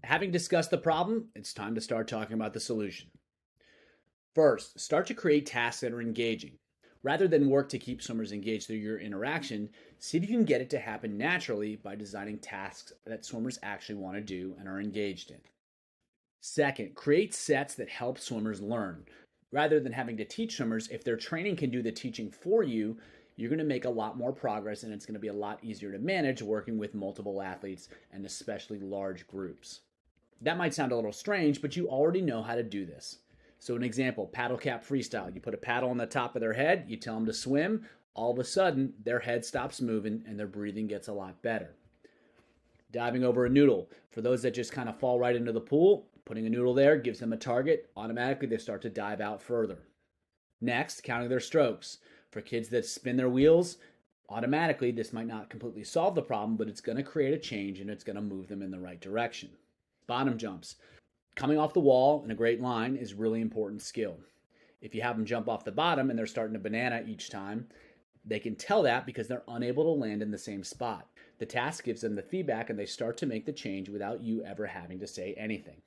Having discussed the problem, it's time to start talking about the solution. First, start to create tasks that are engaging. Rather than work to keep swimmers engaged through your interaction, see if you can get it to happen naturally by designing tasks that swimmers actually want to do and are engaged in. Second, create sets that help swimmers learn. Rather than having to teach swimmers, if their training can do the teaching for you, you're going to make a lot more progress and it's going to be a lot easier to manage working with multiple athletes and especially large groups. That might sound a little strange, but you already know how to do this. So, an example, paddle cap freestyle. You put a paddle on the top of their head, you tell them to swim, all of a sudden their head stops moving and their breathing gets a lot better. Diving over a noodle. For those that just kind of fall right into the pool, putting a noodle there gives them a target. Automatically, they start to dive out further. Next, counting their strokes. For kids that spin their wheels, automatically, this might not completely solve the problem, but it's going to create a change and it's going to move them in the right direction. Bottom jumps. Coming off the wall in a great line is really important skill. If you have them jump off the bottom and they're starting a banana each time, they can tell that because they're unable to land in the same spot. The task gives them the feedback and they start to make the change without you ever having to say anything.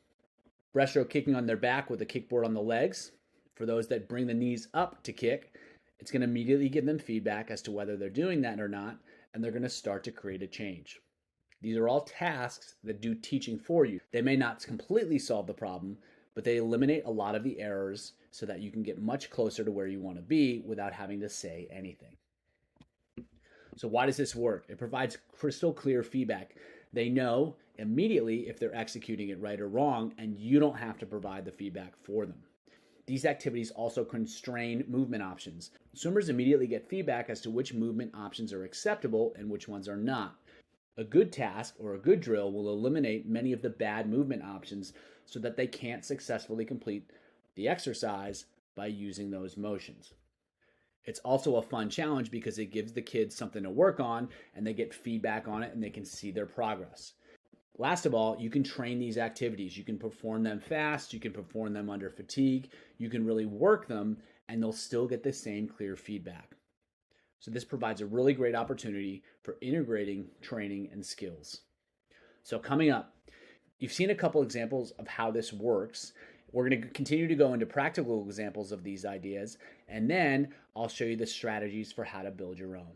Breaststroke kicking on their back with a kickboard on the legs. For those that bring the knees up to kick, it's going to immediately give them feedback as to whether they're doing that or not, and they're going to start to create a change. These are all tasks that do teaching for you. They may not completely solve the problem, but they eliminate a lot of the errors so that you can get much closer to where you want to be without having to say anything. So why does this work? It provides crystal clear feedback. They know immediately if they're executing it right or wrong, and you don't have to provide the feedback for them. These activities also constrain movement options. Swimmers immediately get feedback as to which movement options are acceptable and which ones are not. A good task or a good drill will eliminate many of the bad movement options so that they can't successfully complete the exercise by using those motions. It's also a fun challenge because it gives the kids something to work on and they get feedback on it and they can see their progress. Last of all, you can train these activities. You can perform them fast, you can perform them under fatigue, you can really work them and they'll still get the same clear feedback. So this provides a really great opportunity for integrating training and skills. So coming up, you've seen a couple examples of how this works. We're going to continue to go into practical examples of these ideas, and then I'll show you the strategies for how to build your own.